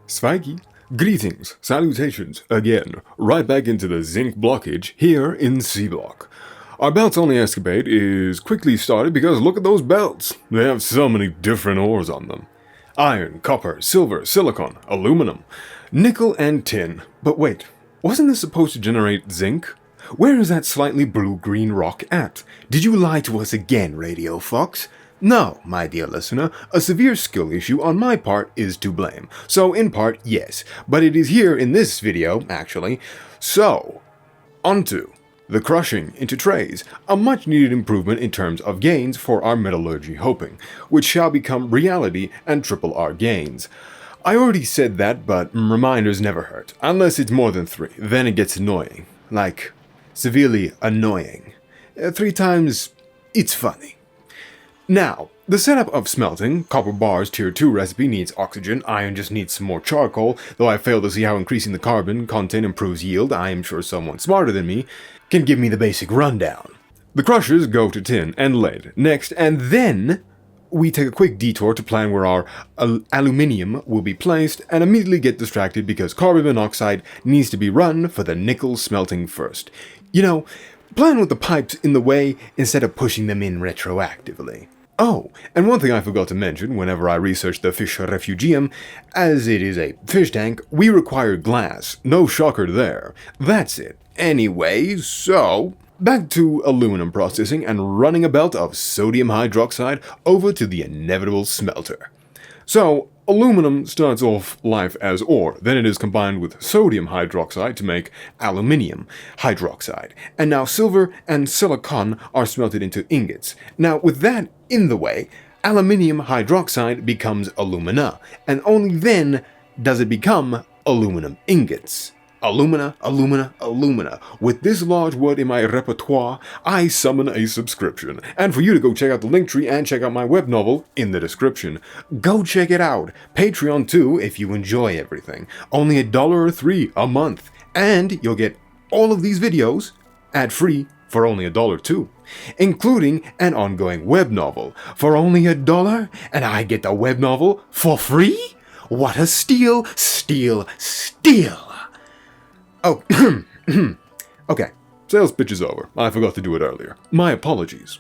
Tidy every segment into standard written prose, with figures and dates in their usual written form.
Spiky. Greetings, salutations, again, right back into the zinc blockage here in Seablock. Our belts only escapade is quickly started because look at those belts. They have so many different ores on them. Iron, copper, silver, silicon, aluminum, nickel and tin. But wait, wasn't this supposed to generate zinc? Where is that slightly blue-green rock at? Did you lie to us again, Radio Fox? No, my dear listener, a severe skill issue on my part is to blame. So, in part, yes, but it is here in this video, actually. So, onto the crushing into trays, a much needed improvement in terms of gains for our metallurgy hoping, which shall become reality and triple our gains. I already said that, but reminders never hurt, unless it's more than 3, then it gets annoying. Like, severely annoying. 3 times, it's funny. Now, the setup of smelting, copper bars tier 2 recipe needs oxygen, iron just needs some more charcoal, though I fail to see how increasing the carbon content improves yield. I am sure someone smarter than me can give me the basic rundown. The crushers go to tin and lead next, and then we take a quick detour to plan where our aluminium will be placed and immediately get distracted because carbon monoxide needs to be run for the nickel smelting first. You know, plan with the pipes in the way instead of pushing them in retroactively. Oh, and one thing I forgot to mention whenever I researched the fish refugium, as it is a fish tank, we require glass. No shocker there. That's it. Anyway, so back to aluminum processing and running a belt of sodium hydroxide over to the inevitable smelter. So, aluminum starts off life as ore, then it is combined with sodium hydroxide to make aluminium hydroxide, and now silver and silicon are smelted into ingots. Now, with that in the way, aluminium hydroxide becomes alumina, and only then does it become aluminum ingots. Alumina, alumina, alumina. With this large word in my repertoire, I summon a subscription. And for you to go check out the link tree and check out my web novel in the description. Go check it out. Patreon too if you enjoy everything. Only $1 or $3 a month. And you'll get all of these videos ad-free for only $1 too. Including an ongoing web novel for only $1, and I get the web novel for free? What a steal, steal, steal! Oh, okay, sales pitch is over. I forgot to do it earlier. My apologies.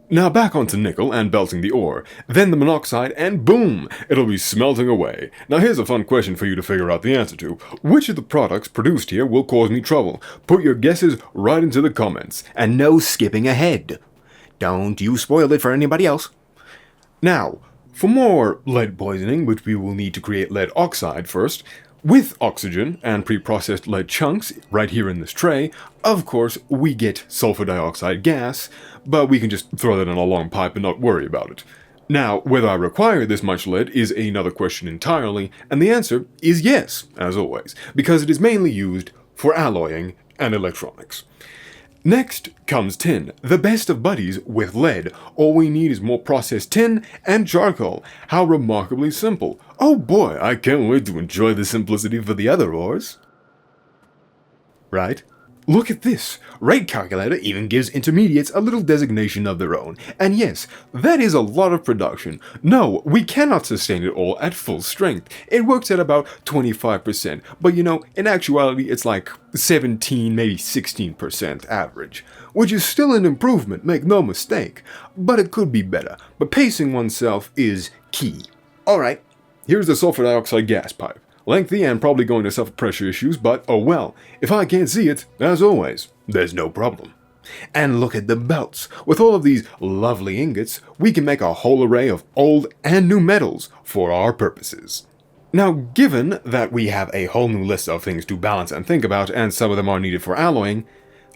Now back onto nickel and belting the ore, then the monoxide, and boom, it'll be smelting away. Now here's a fun question for you to figure out the answer to. Which of the products produced here will cause me trouble? Put your guesses right into the comments, and no skipping ahead. Don't you spoil it for anybody else. Now, for more lead poisoning, which we will need to create lead oxide first, with oxygen and pre-processed lead chunks right here in this tray, of course, we get sulfur dioxide gas, but we can just throw that in a long pipe and not worry about it. Now, whether I require this much lead is another question entirely, and the answer is yes, as always, because it is mainly used for alloying and electronics. Next comes tin, the best of buddies with lead. All we need is more processed tin and charcoal. How remarkably simple. Oh boy, I can't wait to enjoy the simplicity for the other ores. Right? Look at this. Rate Calculator even gives intermediates a little designation of their own. And yes, that is a lot of production. No, we cannot sustain it all at full strength. It works at about 25%, but you know, in actuality it's like 17, maybe 16% average. Which is still an improvement, make no mistake. But it could be better. But pacing oneself is key. Alright, here's the sulfur dioxide gas pipe. Lengthy and probably going to suffer pressure issues, but oh well. If I can't see it, as always, there's no problem. And look at the belts. With all of these lovely ingots, we can make a whole array of old and new metals for our purposes. Now, given that we have a whole new list of things to balance and think about, and some of them are needed for alloying,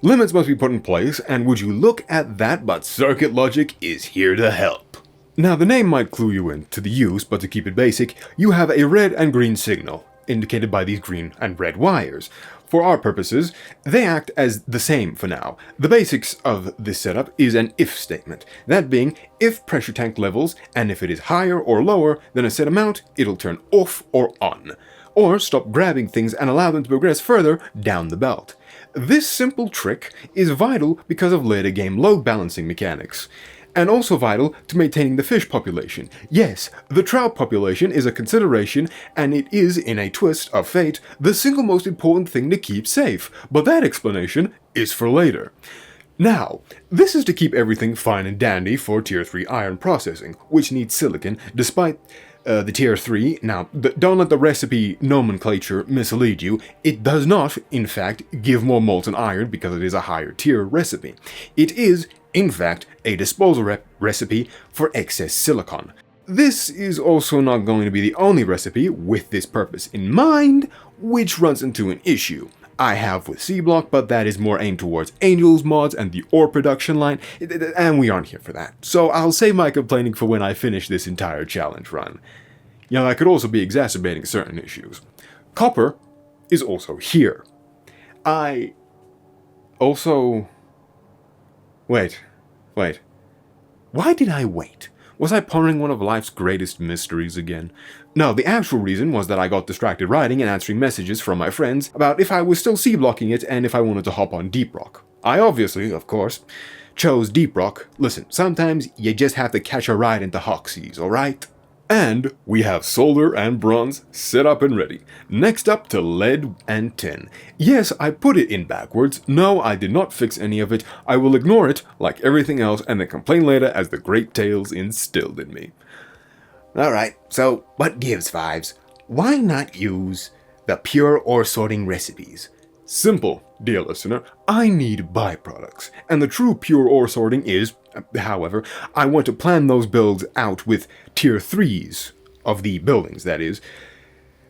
limits must be put in place, and would you look at that, but circuit logic is here to help. Now, the name might clue you in to the use, but to keep it basic, you have a red and green signal, indicated by these green and red wires. For our purposes, they act as the same for now. The basics of this setup is an if statement, that being, if pressure tank levels, and if it is higher or lower than a set amount, it'll turn off or on, or stop grabbing things and allow them to progress further down the belt. This simple trick is vital because of later game load balancing mechanics. and also vital to maintaining the fish population. Yes, the trout population is a consideration, and it is, in a twist of fate, the single most important thing to keep safe, but that explanation is for later. Now, this is to keep everything fine and dandy for Tier 3 iron processing, which needs silicon, despite the Tier 3. Now, don't let the recipe nomenclature mislead you. It does not, in fact, give more molten iron because it is a higher tier recipe. It is, in fact, a disposal recipe for excess silicon. This is also not going to be the only recipe with this purpose in mind, which runs into an issue I have with Seablock, but that is more aimed towards Angels mods and the ore production line, and we aren't here for that. So I'll save my complaining for when I finish this entire challenge run. You know, I could also be exacerbating certain issues. Copper is also here. I also... Wait. Why did I wait? Was I pondering one of life's greatest mysteries again? No, the actual reason was that I got distracted writing and answering messages from my friends about if I was still C-blocking it and if I wanted to hop on Deep Rock. I obviously, of course, chose Deep Rock. Listen, sometimes you just have to catch a ride into Hoxies, alright? And we have solder and bronze set up and ready. Next up to lead and tin. Yes, I put it in backwards. No, I did not fix any of it. I will ignore it, like everything else, and then complain later as the great tales instilled in me. Alright, so what gives, Fives? Why not use the pure ore sorting recipes? Simple, dear listener. I need byproducts, and the true pure ore sorting is, however, I want to plan those builds out with tier 3s of the buildings, that is,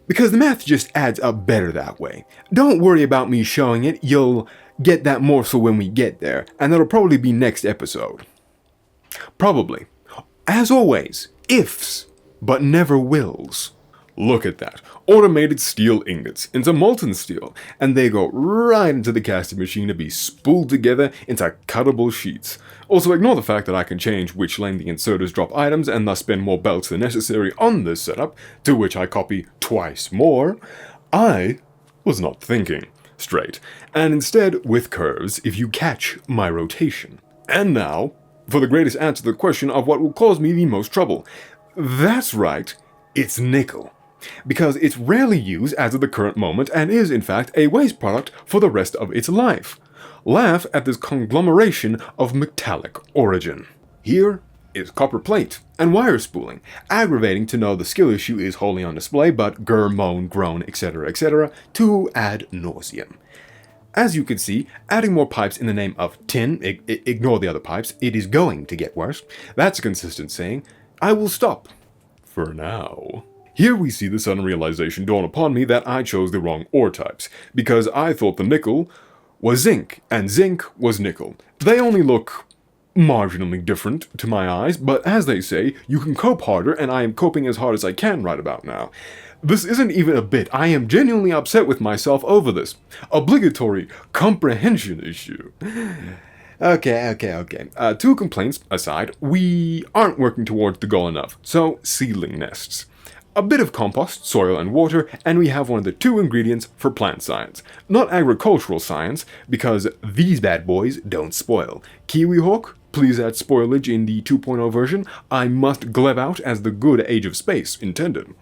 because the math just adds up better that way. Don't worry about me showing it, you'll get that morsel when we get there, and that'll probably be next episode. Probably. As always, ifs, but never wills. Look at that. Automated steel ingots into molten steel, and they go right into the casting machine to be spooled together into cuttable sheets. Also ignore the fact that I can change which lane the inserters drop items and thus spend more belts than necessary on this setup, to which I copy twice more. I was not thinking straight, and instead with curves if you catch my rotation. And now, for the greatest answer to the question of what will cause me the most trouble. That's right, it's nickel. Because it's rarely used as of the current moment and is in fact a waste product for the rest of its life. Laugh at this conglomeration of metallic origin. Here is copper plate and wire spooling, aggravating to know the skill issue is wholly on display, but grr, moan, groan, etc., to ad nauseum. As you can see, adding more pipes in the name of tin, ignore the other pipes, it is going to get worse. That's a consistent saying. I will stop. For now. Here we see the sudden realization dawn upon me that I chose the wrong ore types, because I thought the nickel was zinc, and zinc was nickel. They only look marginally different to my eyes, but as they say, you can cope harder, and I am coping as hard as I can right about now. This isn't even a bit. I am genuinely upset with myself over this. Obligatory comprehension issue. Okay. Two complaints aside, we aren't working towards the goal enough, so seedling nests. A bit of compost, soil, and water, and we have one of the two ingredients for plant science. Not agricultural science, because these bad boys don't spoil. Kiwi Hawk, please add spoilage in the 2.0 version. I must gleb out as the good age of space intended.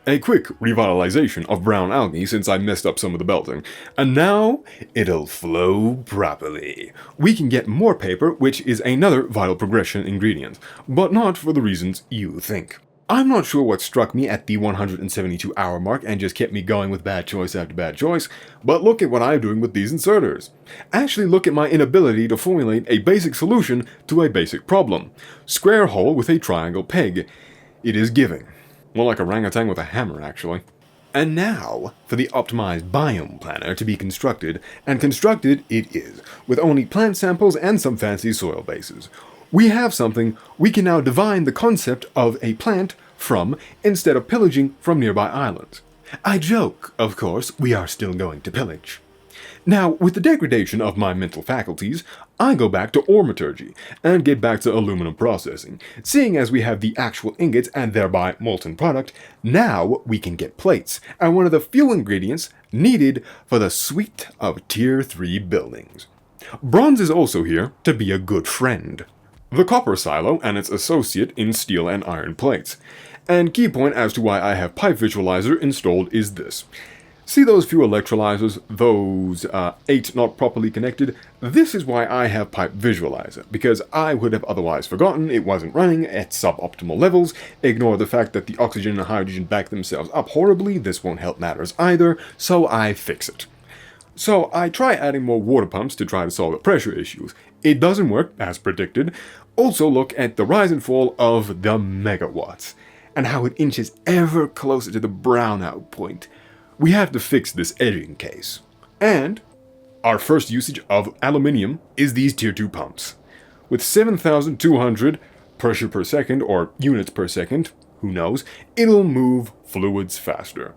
A quick revitalization of brown algae since I messed up some of the belting. And now, it'll flow properly. We can get more paper, which is another vital progression ingredient, but not for the reasons you think. I'm not sure what struck me at the 172 hour mark and just kept me going with bad choice after bad choice, but look at what I'm doing with these inserters. Actually look at my inability to formulate a basic solution to a basic problem. Square hole with a triangle peg. It is giving. More like a orangutan with a hammer, actually. And now, for the optimized biome planner to be constructed, and constructed it is, with only plant samples and some fancy soil bases. We have something we can now divine the concept of a plant from instead of pillaging from nearby islands. I joke, of course, we are still going to pillage. Now, with the degradation of my mental faculties, I go back to ore metallurgy and get back to aluminum processing. Seeing as we have the actual ingots and thereby molten product, now we can get plates, and one of the few ingredients needed for the suite of Tier 3 buildings. Bronze is also here to be a good friend. the copper silo and its associate in steel and iron plates. And key point as to why I have pipe visualizer installed is this. See those few electrolyzers, those 8 not properly connected? This is why I have pipe visualizer, because I would have otherwise forgotten it wasn't running at suboptimal levels. Ignore the fact that the oxygen and hydrogen back themselves up horribly, this won't help matters either, so I fix it. So I try adding more water pumps to try to solve the pressure issues. It doesn't work, as predicted. Also look at the rise and fall of the megawatts, and how it inches ever closer to the brownout point. We have to fix this edging case. And our first usage of aluminium is these tier 2 pumps. With 7,200 pressure per second, or units per second, who knows, it'll move fluids faster.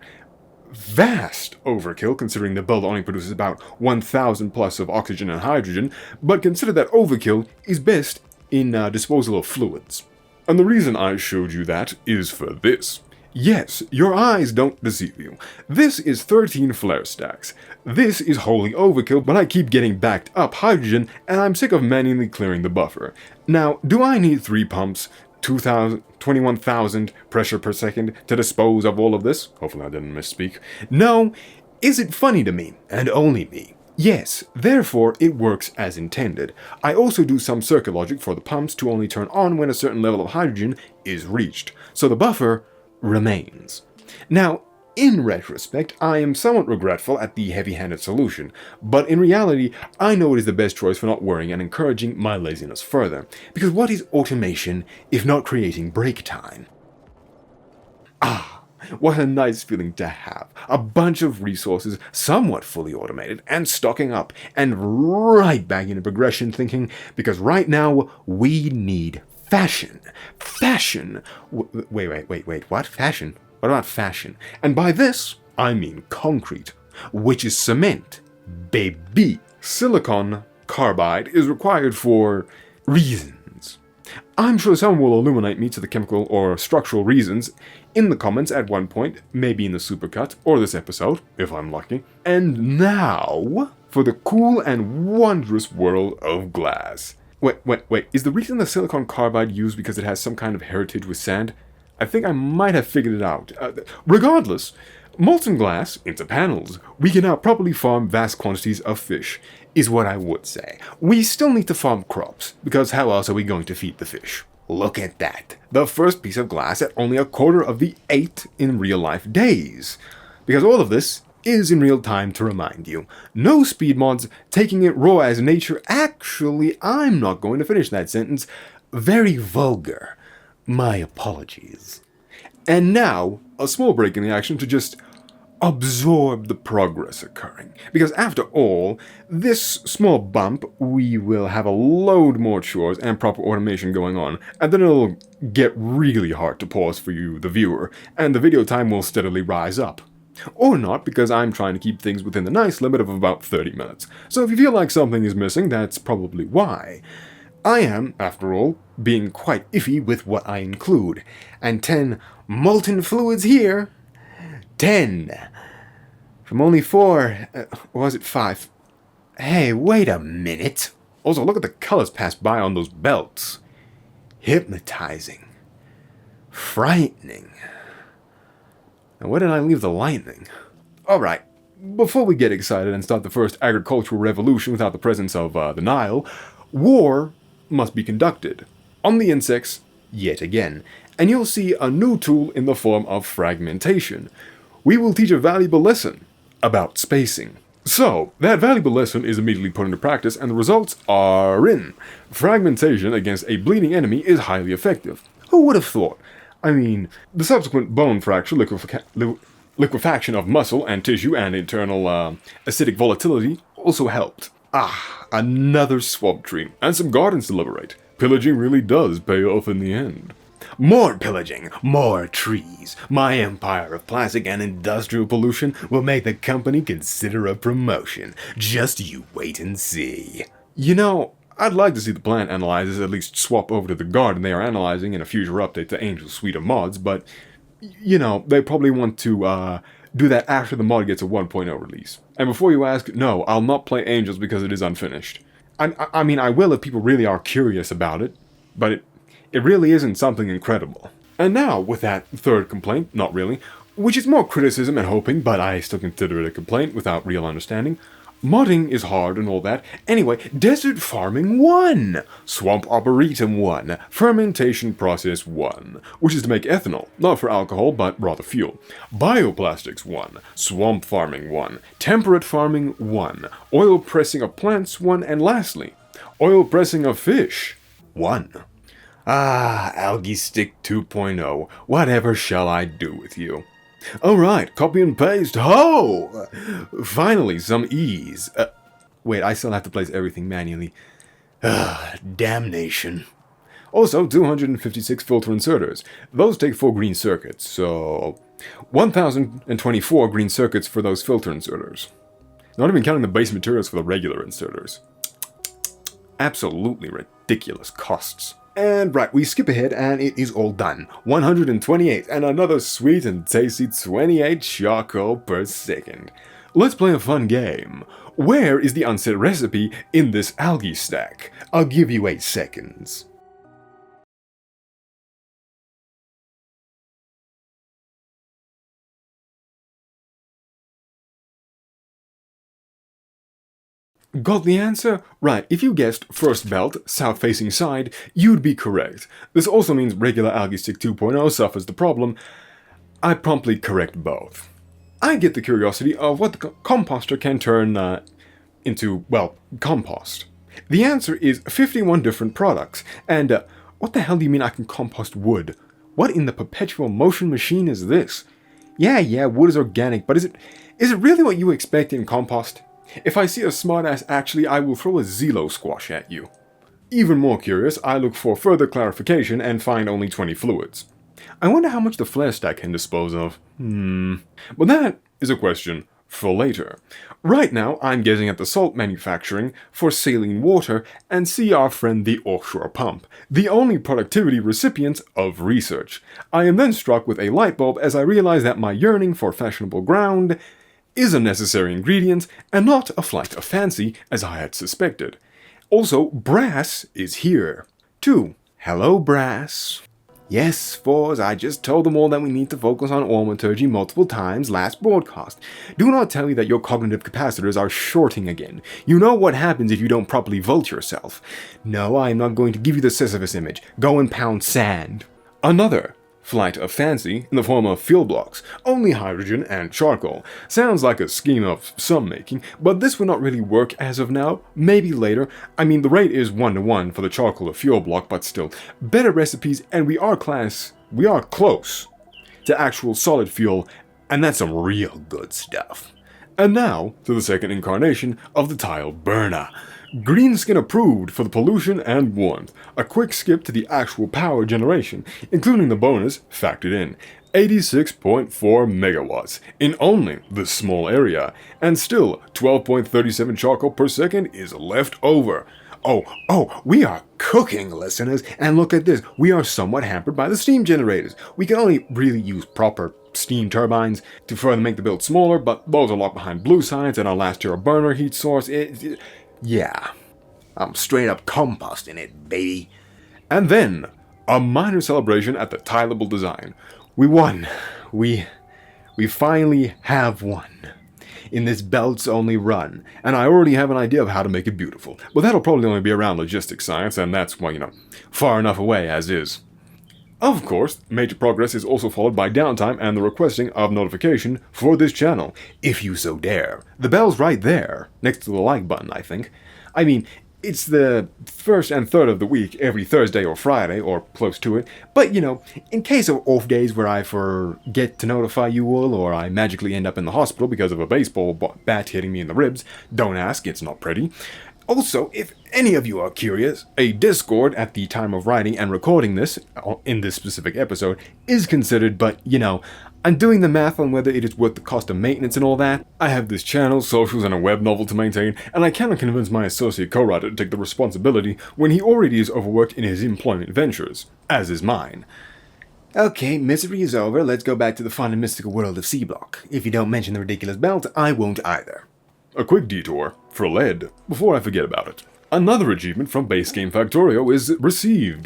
Vast overkill considering the build only produces about 1,000 plus of oxygen and hydrogen, but consider that overkill is best in disposal of fluids. And the reason I showed you that is for this. Yes, your eyes don't deceive you. This is 13 flare stacks. This is wholly overkill, but I keep getting backed up hydrogen, and I'm sick of manually clearing the buffer. Now, do I need 3 pumps, 21,000 pressure per second to dispose of all of this? Hopefully I didn't misspeak. No, is it funny to me, and only me? Yes, therefore it works as intended. I also do some circuit logic for the pumps to only turn on when a certain level of hydrogen is reached, so the buffer remains. Now, in retrospect, I am somewhat regretful at the heavy-handed solution, but in reality, I know it is the best choice for not worrying and encouraging my laziness further, because what is automation if not creating break time? What a nice feeling to have. A bunch of resources, somewhat fully automated, and stocking up, and right back into progression thinking, because right now, we need fashion. Fashion. Wait, what? Fashion? What about fashion? And by this, I mean concrete, which is cement. Baby. Silicon carbide is required for reasons. I'm sure someone will illuminate me to the chemical or structural reasons in the comments at one point, maybe in the supercut, or this episode, if I'm lucky. And now, for the cool and wondrous world of glass. Wait, is the reason the silicon carbide used because it has some kind of heritage with sand? I think I might have figured it out. Regardless, molten glass into panels. We can now properly farm vast quantities of fish, is what I would say. We still need to farm crops, because how else are we going to feed the fish? Look at that. The first piece of glass at only a quarter of the 8 in real life days. Because all of this is in real time to remind you. No speed mods, taking it raw as nature. Actually, I'm not going to finish that sentence. Very vulgar. My apologies. And now, a small break in the action to just absorb the progress occurring. Because after all, this small bump, we will have a load more chores and proper automation going on, and then it'll get really hard to pause for you, the viewer, and the video time will steadily rise up. Or not, because I'm trying to keep things within the nice limit of about 30 minutes. So if you feel like something is missing, that's probably why. I am, after all, being quite iffy with what I include. And 10 molten fluids here. 10. From only 4, or was it 5? Hey, wait a minute. Also, look at the colors pass by on those belts. Hypnotizing. Frightening. And where did I leave the lightning? Alright, before we get excited and start the first agricultural revolution without the presence of the Nile, war must be conducted on the insects yet again, and you'll see a new tool in the form of fragmentation. We will teach a valuable lesson about spacing. So, that valuable lesson is immediately put into practice, and the results are in. Fragmentation against a bleeding enemy is highly effective. Who would have thought? I mean, the subsequent bone fracture, liquefaction of muscle and tissue, and internal acidic volatility also helped. Another swamp tree, and some gardens to liberate. Pillaging really does pay off in the end. More pillaging, more trees. My empire of plastic and industrial pollution will make the company consider a promotion. Just you wait and see. You know, I'd like to see the plant analyzers at least swap over to the garden they are analyzing in a future update to Angel's suite of mods, but, you know, they probably want to do that after the mod gets a 1.0 release. And before you ask, no, I'll not play Angels because it is unfinished. I mean, I will if people really are curious about it. but it really isn't something incredible. And now, with that third complaint, not really, which is more criticism and hoping, but I still consider it a complaint without real understanding. Modding is hard and all that. Anyway, desert farming 1, swamp arboretum 1, fermentation process 1, which is to make ethanol, not for alcohol, but rather fuel. Bioplastics 1, swamp farming 1, temperate farming 1, oil pressing of plants 1, and lastly, oil pressing of fish 1. Ah, Algae Stick 2.0, whatever shall I do with you? Alright, copy and paste. Ho! Finally, some ease. Wait, I still have to place everything manually. Damnation. Also, 256 filter inserters. Those take 4 green circuits, so 1024 green circuits for those filter inserters. Not even counting the base materials for the regular inserters. Absolutely ridiculous costs. And right, we skip ahead and it is all done. 128 and another sweet and tasty 28 charcoal per second. Let's play a fun game. Where is the unset recipe in this algae stack? I'll give you 8 seconds. Got the answer? Right, if you guessed first belt, south-facing side, you'd be correct. This also means regular Algae Stick 2.0 suffers the problem. I promptly correct both. I get the curiosity of what the composter can turn into, well, compost. The answer is 51 different products, and what the hell do you mean I can compost wood? What in the perpetual motion machine is this? Yeah, wood is organic, but is it really what you expect in compost? If I see a smartass actually, I will throw a Zelo squash at you. Even more curious, I look for further clarification and find only 20 fluids. I wonder how much the flare stack can dispose of. But that is a question for later. Right now, I'm gazing at the salt manufacturing for saline water and see our friend the offshore pump, the only productivity recipient of research. I am then struck with a light bulb as I realize that my yearning for fashionable ground is a necessary ingredient and not a flight of fancy as I had suspected. Also, brass is here. 2. Hello, brass. Yes, Fours, I just told them all that we need to focus on aumaturgy multiple times last broadcast. Do not tell me that your cognitive capacitors are shorting again. You know what happens if you don't properly volt yourself. No, I am not going to give you the Sisyphus image. Go and pound sand. Another flight of fancy in the form of fuel blocks, only hydrogen and charcoal. Sounds like a scheme of some making, but this would not really work as of now, maybe later. I mean, the rate is 1-to-1 for the charcoal to fuel block, but still, better recipes, and we are close to actual solid fuel, and that's some real good stuff. And now, to the second incarnation of the tile burner. Greenskin approved for the pollution and warmth. A quick skip to the actual power generation, including the bonus factored in. 86.4 megawatts in only this small area, and still 12.37 charcoal per second is left over. Oh, we are cooking, listeners, and look at this, we are somewhat hampered by the steam generators. We can only really use proper steam turbines to further make the build smaller, but those are locked behind blue sides and our last year burner heat source. Yeah, I'm straight up composting it, baby. And then, a minor celebration at the tileable design. We won. We finally have won. In this belts only run, and I already have an idea of how to make it beautiful. But that'll probably only be around logistics science, and that's, well, far enough away as is. Of course, major progress is also followed by downtime and the requesting of notification for this channel, if you so dare. The bell's right there, next to the like button, I think. I mean, it's the first and third of the week, every Thursday or Friday, or close to it, but in case of off days where I forget to notify you all, or I magically end up in the hospital because of a baseball bat hitting me in the ribs, don't ask, it's not pretty. Also, if any of you are curious, a Discord at the time of writing and recording this, in this specific episode, is considered, but, I'm doing the math on whether it is worth the cost of maintenance and all that. I have this channel, socials, and a web novel to maintain, and I cannot convince my associate co-writer to take the responsibility when he already is overworked in his employment ventures, as is mine. Okay, misery is over, let's go back to the fun and mystical world of Seablock. If you don't mention the ridiculous belt, I won't either. A quick detour for lead, before I forget about it. Another achievement from Base Game Factorio is received.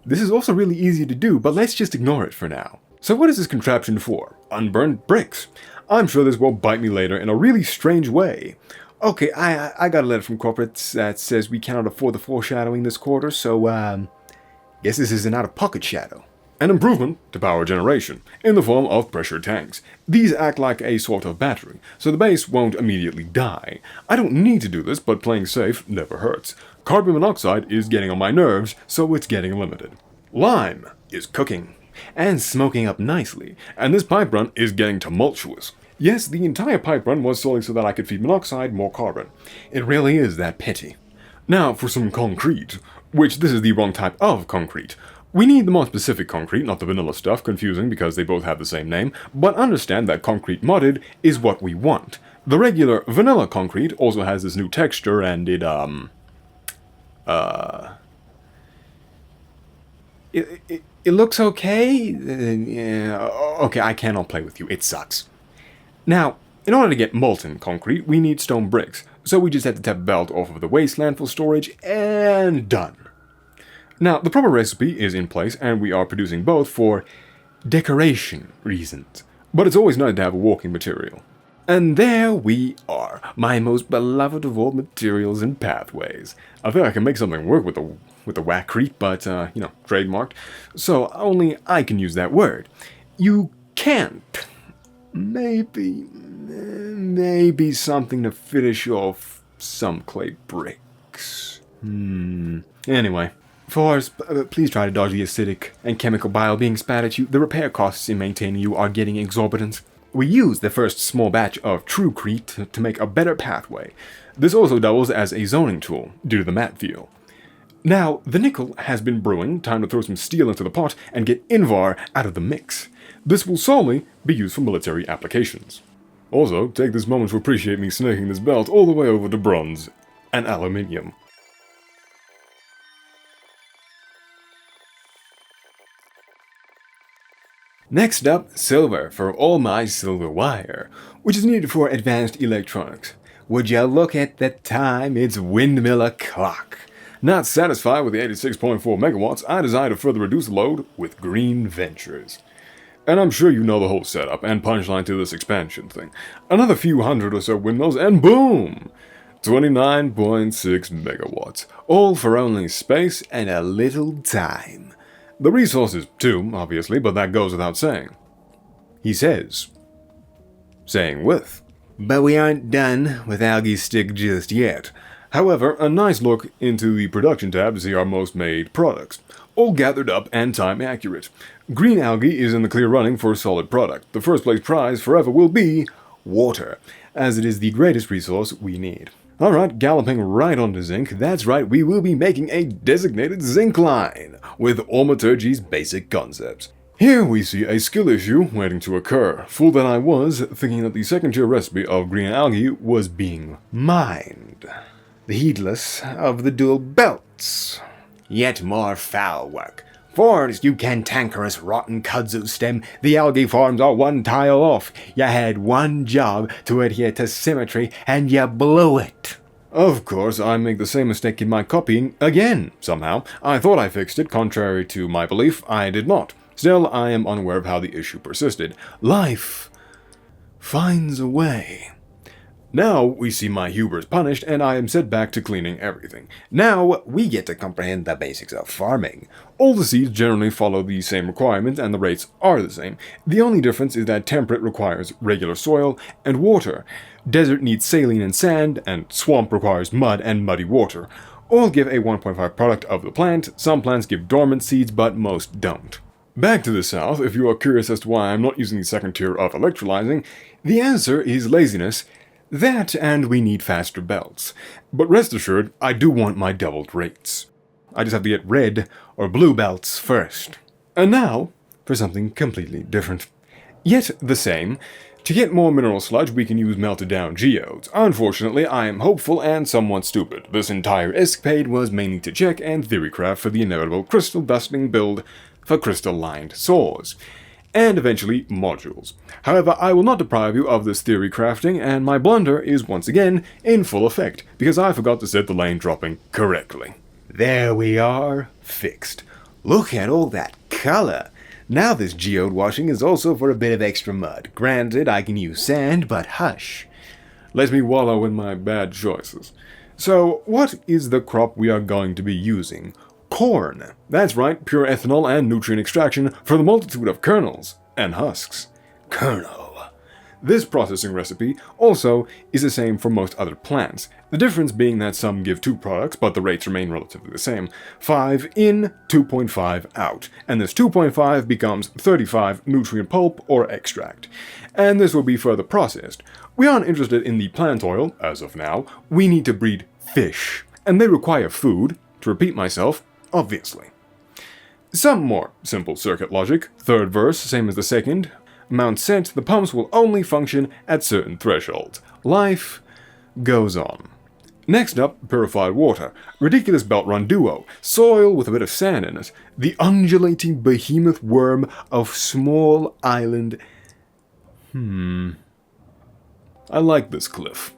This is also really easy to do, but let's just ignore it for now. So what is this contraption for? Unburned bricks. I'm sure this will bite me later in a really strange way. Okay, I got a letter from corporate that says we cannot afford the foreshadowing this quarter, so, guess this is an out-of-pocket shadow. An improvement to power generation, in the form of pressure tanks. These act like a sort of battery, so the base won't immediately die. I don't need to do this, but playing safe never hurts. Carbon monoxide is getting on my nerves, so it's getting limited. Lime is cooking, and smoking up nicely, and this pipe run is getting tumultuous. Yes, the entire pipe run was solely so that I could feed monoxide more carbon. It really is that petty. Now for some concrete, which this is the wrong type of concrete. We need the more specific concrete, not the vanilla stuff, confusing because they both have the same name, but understand that concrete modded is what we want. The regular vanilla concrete also has this new texture and it looks okay? Yeah, okay, I cannot play with you, it sucks. Now, in order to get molten concrete, we need stone bricks, so we just have to tap a belt off of the wasteland for storage, and done. Now, the proper recipe is in place, and we are producing both for decoration reasons. But it's always nice to have a walking material. And there we are, my most beloved of all materials and pathways. I think I can make something work with the whackcrete, but, trademarked. So only I can use that word. You can't. Maybe something to finish off some clay bricks. Anyway. Please try to dodge the acidic and chemical bile being spat at you. The repair costs in maintaining you are getting exorbitant. We use the first small batch of true crete to make a better pathway. This also doubles as a zoning tool, due to the map feel. Now, the nickel has been brewing, time to throw some steel into the pot and get Invar out of the mix. This will solely be used for military applications. Also, take this moment to appreciate me snaking this belt all the way over to bronze and aluminium. Next up, silver for all my silver wire, which is needed for advanced electronics. Would you look at the time, it's windmill o'clock. Not satisfied with the 86.4 megawatts, I decided to further reduce the load with green ventures. And I'm sure you know the whole setup and punchline to this expansion thing. Another few hundred or so windmills and boom! 29.6 megawatts, all for only space and a little time. The resources too, obviously, but that goes without saying. He says, saying with. But we aren't done with Algae Stick just yet. However, a nice look into the production tab to see our most made products. All gathered up and time accurate. Green algae is in the clear running for a solid product. The first place prize forever will be water, as it is the greatest resource we need. Alright, galloping right onto zinc, that's right, we will be making a designated zinc line, with Aumaturgy's basic concepts. Here we see a skill issue waiting to occur. Fool that I was, thinking that the second tier recipe of green algae was being mined. The heedless of the dual belts. Yet more foul work. First, you cantankerous rotten kudzu stem, the algae farms are one tile off. You had one job to adhere to symmetry, and you blew it. Of course, I make the same mistake in my copying again, somehow. I thought I fixed it, contrary to my belief, I did not. Still, I am unaware of how the issue persisted. Life finds a way. Now we see my hubris punished, and I am set back to cleaning everything. Now we get to comprehend the basics of farming. All the seeds generally follow the same requirements, and the rates are the same. The only difference is that temperate requires regular soil and water. Desert needs saline and sand, and swamp requires mud and muddy water. All give a 1.5 product of the plant. Some plants give dormant seeds, but most don't. Back to the south, if you are curious as to why I'm not using the second tier of electrolyzing, the answer is laziness. That, and we need faster belts. But rest assured, I do want my doubled rates. I just have to get red or blue belts first. And now, for something completely different. Yet the same. To get more mineral sludge, we can use melted down geodes. Unfortunately, I am hopeful and somewhat stupid. This entire escapade was mainly to check and theorycraft for the inevitable crystal dusting build for crystal-lined swords. and eventually modules. However, I will not deprive you of this theory crafting, and my blunder is once again in full effect, because I forgot to set the lane dropping correctly. There we are, fixed. Look at all that color! Now this geode washing is also for a bit of extra mud. Granted, I can use sand, but hush. Let me wallow in my bad choices. So, what is the crop we are going to be using? Corn. That's right, pure ethanol and nutrient extraction for the multitude of kernels and husks. Kernel. This processing recipe also is the same for most other plants, the difference being that some give 2 products, but the rates remain relatively the same. 5 in, 2.5 out, and this 2.5 becomes 35 nutrient pulp or extract. And this will be further processed. We aren't interested in the plant oil, as of now. We need to breed fish, and they require food, to repeat myself, obviously. Some more simple circuit logic. Third verse, same as the second. Amount set, the pumps will only function at certain thresholds. Life goes on. Next up, purified water. Ridiculous belt run duo. Soil with a bit of sand in it. The undulating behemoth worm of small island. I like this cliff.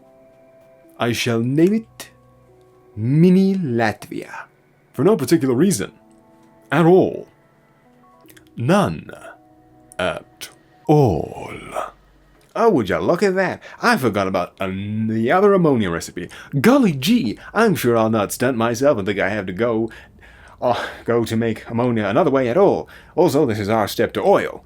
I shall name it Mini Latvia. For no particular reason. At all. None. At all. Oh, would ya look at that? I forgot about the other ammonia recipe. Golly gee, I'm sure I'll not stunt myself and think I have to go to make ammonia another way at all. Also, this is our step to oil.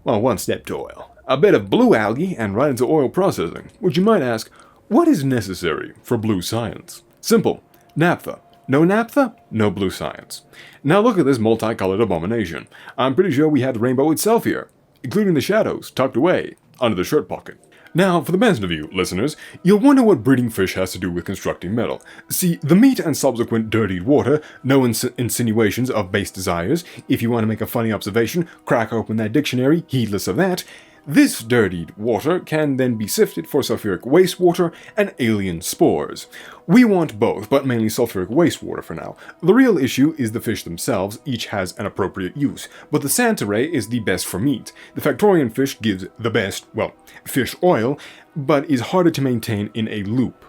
Well, one step to oil. A bit of blue algae and right into oil processing. Which you might ask, what is necessary for blue science? Simple. Naphtha. No naphtha, no blue science. Now look at this multicolored abomination. I'm pretty sure we had the rainbow itself here, including the shadows tucked away under the shirt pocket. Now, for the benefit of you, listeners, you'll wonder what breeding fish has to do with constructing metal. See, the meat and subsequent dirtied water, no insinuations of base desires. If you want to make a funny observation, crack open that dictionary, heedless of that. This dirtied water can then be sifted for sulfuric wastewater and alien spores. We want both, but mainly sulfuric wastewater for now. The real issue is the fish themselves, each has an appropriate use, but the Santa Ray is the best for meat. The Factorian fish gives the best, well, fish oil, but is harder to maintain in a loop.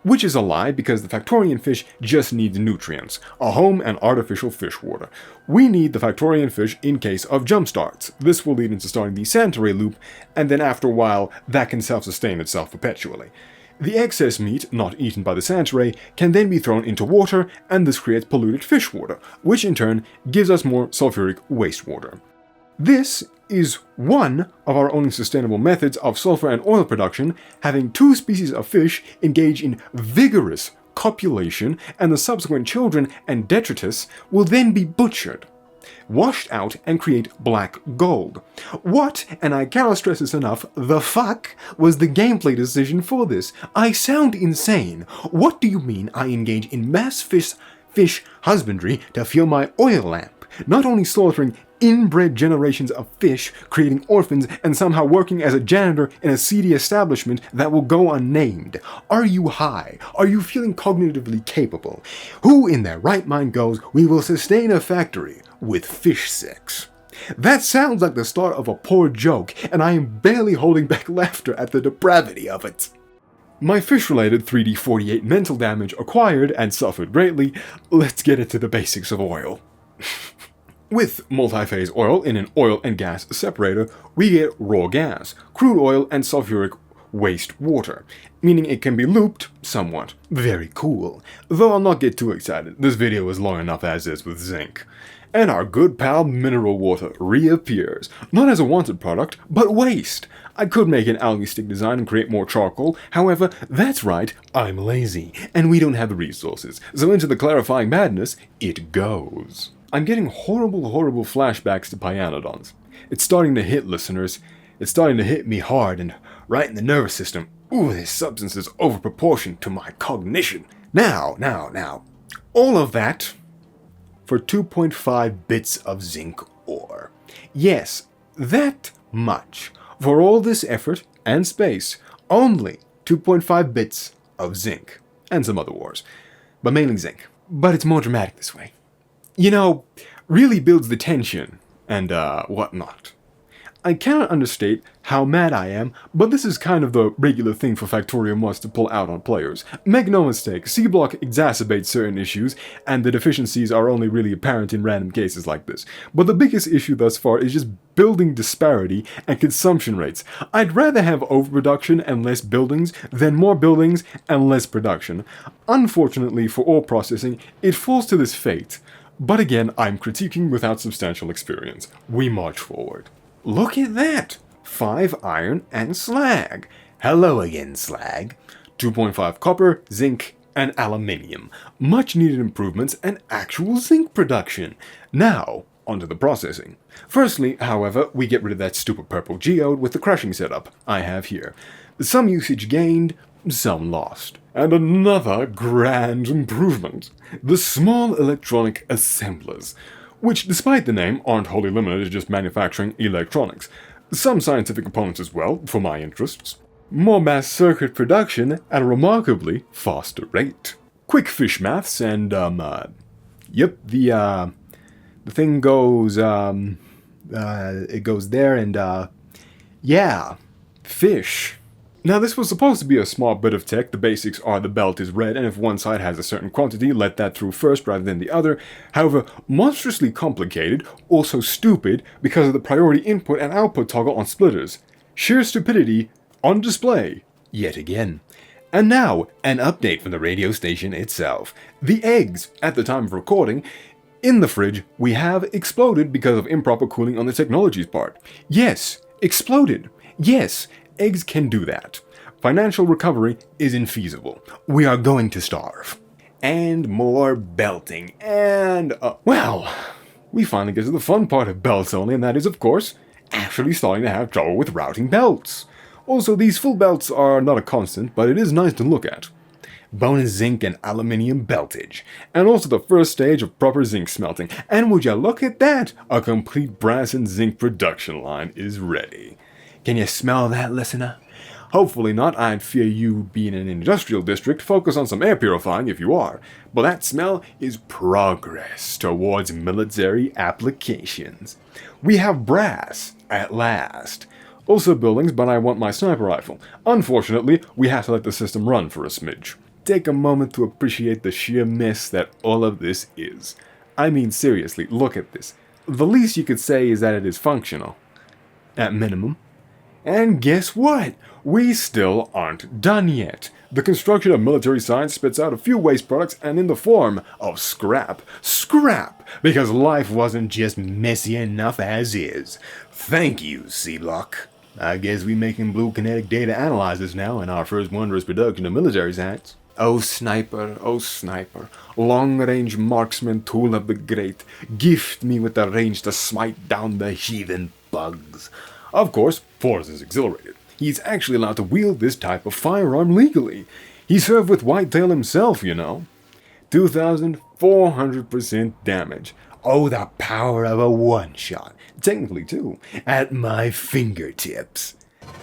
Which is a lie, because the Factorian fish just needs nutrients, a home and artificial fish water. We need the Factorian fish in case of jump starts. This will lead into starting the Santa Ray loop, and then after a while, that can self-sustain itself perpetually. The excess meat, not eaten by the Santa Ray, can then be thrown into water, and this creates polluted fish water, which in turn gives us more sulfuric wastewater. This is one of our only sustainable methods of sulfur and oil production, having 2 species of fish engage in vigorous copulation, and the subsequent children and detritus will then be butchered, washed out, and create black gold. What, and I cannot stress this enough, the fuck was the gameplay decision for this? I sound insane. What do you mean I engage in mass fish husbandry to fuel my oil lamp? Not only slaughtering inbred generations of fish, creating orphans, and somehow working as a janitor in a seedy establishment that will go unnamed. Are you high? Are you feeling cognitively capable? Who in their right mind goes, we will sustain a factory with fish sex? That sounds like the start of a poor joke, and I am barely holding back laughter at the depravity of it. My fish-related 3D48 mental damage acquired and suffered greatly. Let's get into the basics of oil. With multi-phase oil in an oil and gas separator, we get raw gas, crude oil, and sulfuric waste water, meaning it can be looped somewhat. Very cool. Though I'll not get too excited, this video is long enough as is with zinc. And our good pal mineral water reappears, not as a wanted product, but waste. I could make an algae stick design and create more charcoal, however, that's right, I'm lazy, and we don't have the resources, so into the clarifying madness, it goes. I'm getting horrible flashbacks to Pyanodons. It's starting to hit, listeners. It's starting to hit me hard and right in the nervous system. Ooh, this substance is overproportioned to my cognition. Now. All of that for 2.5 bits of zinc ore. Yes, that much. For all this effort and space, only 2.5 bits of zinc. And some other ores. But mainly zinc. But it's more dramatic this way. You know, really builds the tension and whatnot. I cannot understate how mad I am, but this is kind of the regular thing for Factorio mods to pull out on players. Make no mistake, Seablock exacerbates certain issues, and the deficiencies are only really apparent in random cases like this. But the biggest issue thus far is just building disparity and consumption rates. I'd rather have overproduction and less buildings than more buildings and less production. Unfortunately for ore processing, it falls to this fate. But again, I'm critiquing without substantial experience. We march forward. Look at that! 5 iron and slag. Hello again, slag. 2.5 copper, zinc, and aluminium. Much needed improvements and actual zinc production. Now, onto the processing. Firstly, however, we get rid of that stupid purple geode with the crushing setup I have here. Some usage gained, some lost. And another grand improvement. The small electronic assemblers, which, despite the name, aren't wholly limited to just manufacturing electronics. Some scientific components as well, for my interests. More mass circuit production at a remarkably faster rate. Quick fish maths and, the thing goes, it goes there and, yeah, fish. Now, this was supposed to be a small bit of tech. The basics are the belt is red, and if one side has a certain quantity, let that through first rather than the other. However, monstrously complicated, also stupid, because of the priority input and output toggle on splitters. Sheer stupidity on display, yet again. And now, an update from the radio station itself. The eggs, at the time of recording, in the fridge, we have exploded because of improper cooling on the technology's part. Yes, exploded. Yes, eggs can do that. Financial recovery is infeasible. We are going to starve. And more belting. And, well, we finally get to the fun part of belts only, and that is, of course, actually starting to have trouble with routing belts. Also, these full belts are not a constant, but it is nice to look at. Bonus zinc and aluminium beltage. And also the first stage of proper zinc smelting. And would you look at that? A complete brass and zinc production line is ready. Can you smell that, listener? Hopefully not. I'd fear you being in an industrial district. Focus on some air purifying if you are. But that smell is progress towards military applications. We have brass, at last. Also buildings, but I want my sniper rifle. Unfortunately, we have to let the system run for a smidge. Take a moment to appreciate the sheer mess that all of this is. I mean, seriously, look at this. The least you could say is that it is functional. At minimum. And guess what? We still aren't done yet. The construction of military science spits out a few waste products and in the form of scrap. Scrap! Because life wasn't just messy enough as is. Thank you, Seablock. I guess we making blue kinetic data analyzers now in our first wondrous production of military science. Oh sniper, long-range marksman, tool of the great, gift me with the range to smite down the heathen bugs. Of course, Forrest is exhilarated. He's actually allowed to wield this type of firearm legally. He served with Whitetail himself, you know. 2,400% damage. Oh, the power of a one-shot. Technically, too. At my fingertips.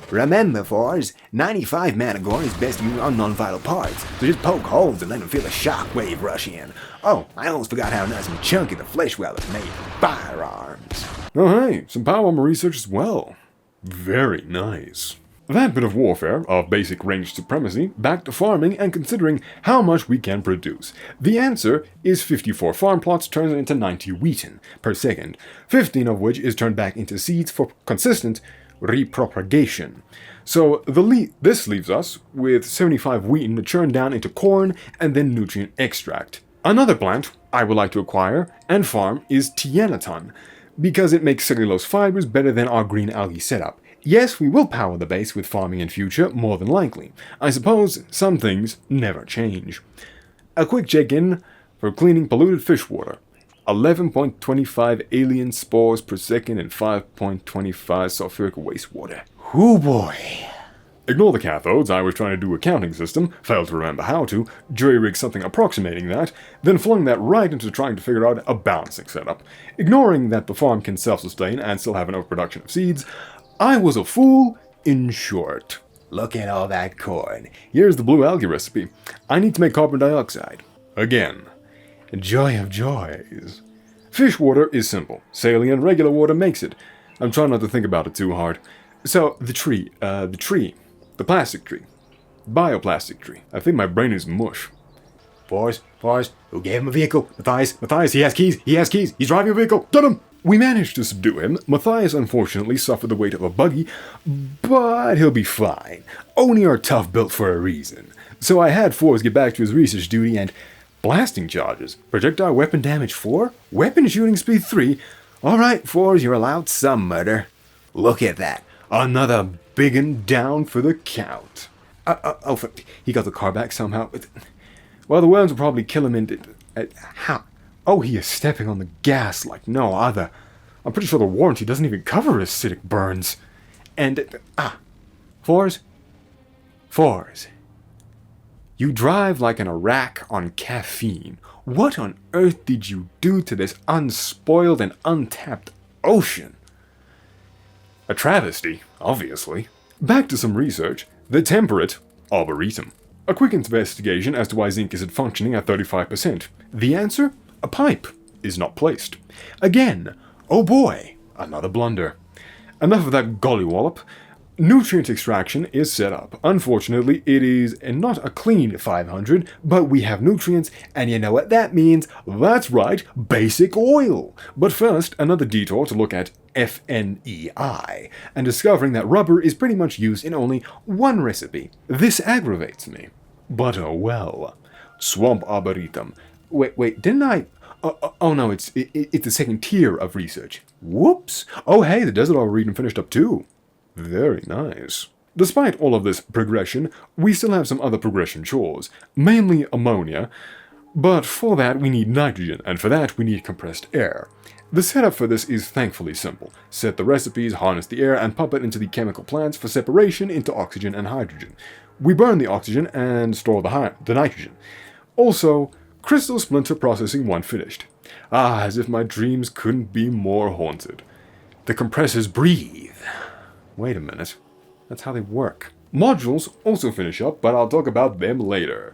Remember, Forrest, 95 Manticore is best used on non-vital parts, so just poke holes and let them feel the shockwave rush in. Oh, I almost forgot how nice and chunky the flesh well is made. Firearms. Oh hey, some power armor research as well. Very nice. That bit of warfare, of basic range supremacy, back to farming and considering how much we can produce. The answer is 54 farm plots turned into 90 wheaten per second, 15 of which is turned back into seeds for consistent repropagation. So this leaves us with 75 wheaten to churn down into corn and then nutrient extract. Another plant I would like to acquire and farm is tianaton, because it makes cellulose fibers better than our green algae setup. Yes, we will power the base with farming in future, more than likely. I suppose some things never change. A quick check-in for cleaning polluted fish water. 11.25 alien spores per second and 5.25 sulfuric wastewater. Hoo boy. Ignore the cathodes, I was trying to do a counting system, failed to remember how to, jury-rigged something approximating that, then flung that right into trying to figure out a balancing setup. Ignoring that the farm can self-sustain and still have an overproduction of seeds, I was a fool, in short. Look at all that corn. Here's the blue algae recipe. I need to make carbon dioxide. Again. Joy of joys. Fish water is simple. Saline regular water makes it. I'm trying not to think about it too hard. So, the the plastic tree, bioplastic tree. I think my brain is mush. Boys, who gave him a vehicle? Matthias, he has keys, he's driving a vehicle, get him! We managed to subdue him. Matthias unfortunately suffered the weight of a buggy, but he'll be fine. Oni are tough built for a reason. So I had Forrest get back to his research duty and blasting charges. Projectile weapon damage 4? Weapon shooting speed 3? Alright, Forrest, you're allowed some murder. Look at that. Another big un down for the count. He got the car back somehow. Well, the worms will probably kill him in... how? Oh, he is stepping on the gas like no other. I'm pretty sure the warranty doesn't even cover acidic burns. And, Forrest? You drive like an Iraq on caffeine. What on earth did you do to this unspoiled and untapped ocean? A travesty, obviously. Back to some research. The temperate arboretum. A quick investigation as to why zinc isn't functioning at 35%. The answer? A pipe is not placed. Again, oh boy, another blunder. Enough of that gollywallop. Nutrient extraction is set up. Unfortunately, it is not a clean 500, but we have nutrients, and you know what that means? That's right, basic oil. But first, another detour to look at FNEI, and discovering that rubber is pretty much used in only one recipe. This aggravates me. But oh well. Swamp Arboretum. Wait, didn't I... Oh no, it's the second tier of research. Whoops! Oh hey, the Desert Arboretum finished up too. Very nice. Despite all of this progression, we still have some other progression chores, mainly ammonia, but for that we need nitrogen, and for that we need compressed air. The setup for this is thankfully simple. Set the recipes, harness the air, and pump it into the chemical plants for separation into oxygen and hydrogen. We burn the oxygen and store the nitrogen. Also, crystal splinter processing 1 finished. As if my dreams couldn't be more haunted. The compressors breathe. Wait a minute. That's how they work. Modules also finish up, but I'll talk about them later.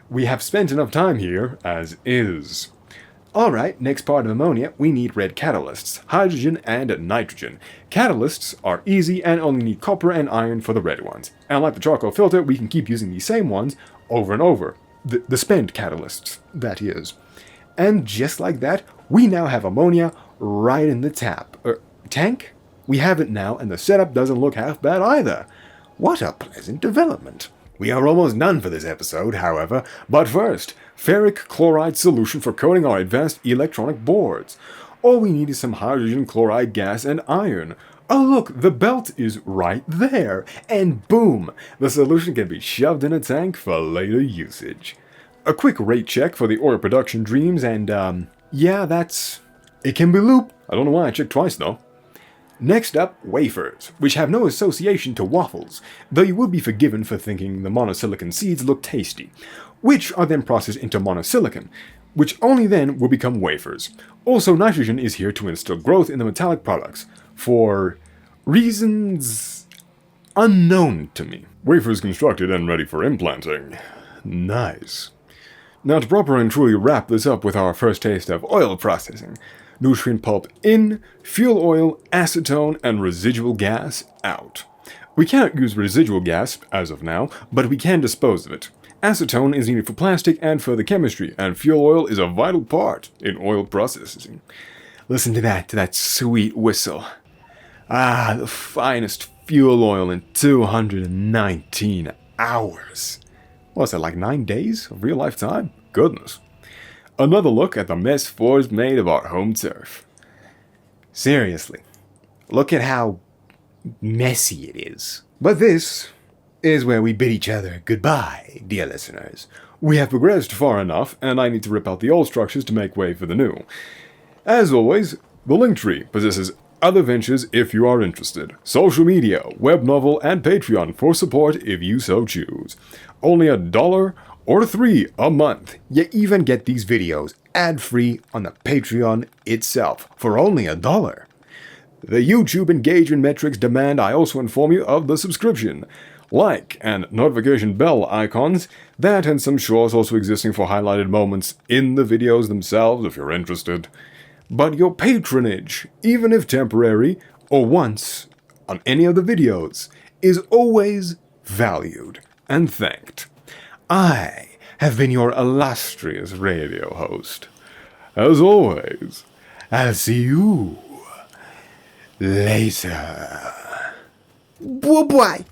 We have spent enough time here as is. Alright, next part of ammonia, we need red catalysts, hydrogen and nitrogen. Catalysts are easy and only need copper and iron for the red ones. And like the charcoal filter, we can keep using these same ones over and over. The spent catalysts, that is. And just like that, we now have ammonia right in the tank? We have it now, and the setup doesn't look half bad either. What a pleasant development. We are almost done for this episode, however, but first, ferric chloride solution for coating our advanced electronic boards. All we need is some hydrogen chloride gas and iron. Oh look, the belt is right there, and boom, the solution can be shoved in a tank for later usage. A quick rate check for the oil production dreams, and yeah, it can be loop. I don't know why I checked twice though. Next up, wafers, which have no association to waffles, though you would be forgiven for thinking the monosilicon seeds look tasty, which are then processed into monosilicon, which only then will become wafers. Also, nitrogen is here to instill growth in the metallic products, for reasons unknown to me. Wafers constructed and ready for implanting. Nice. Now to proper and truly wrap this up with our first taste of oil processing. Nutrient pulp in, fuel oil, acetone, and residual gas out. We cannot use residual gas as of now, but we can dispose of it. Acetone is needed for plastic and for the chemistry, and fuel oil is a vital part in oil processing. Listen to that sweet whistle. Ah, the finest fuel oil in 219 hours. What's that, like 9 days of real life time? Goodness. Another look at the mess Forrest made of our home turf. Seriously, look at how messy it is. But this is where we bid each other goodbye, dear listeners. We have progressed far enough, and I need to rip out the old structures to make way for the new. As always, the Linktree possesses other ventures if you are interested. Social media, web novel, and Patreon for support if you so choose. Only $1 or $3 a month. You even get these videos ad-free on the Patreon itself for only $1. The YouTube engagement metrics demand I also inform you of the subscription, like and notification bell icons, that and some shorts also existing for highlighted moments in the videos themselves if you're interested. But your patronage, even if temporary, or once on any of the videos is always valued and thanked. I have been your illustrious radio host. As always, I'll see you later. Bye-bye.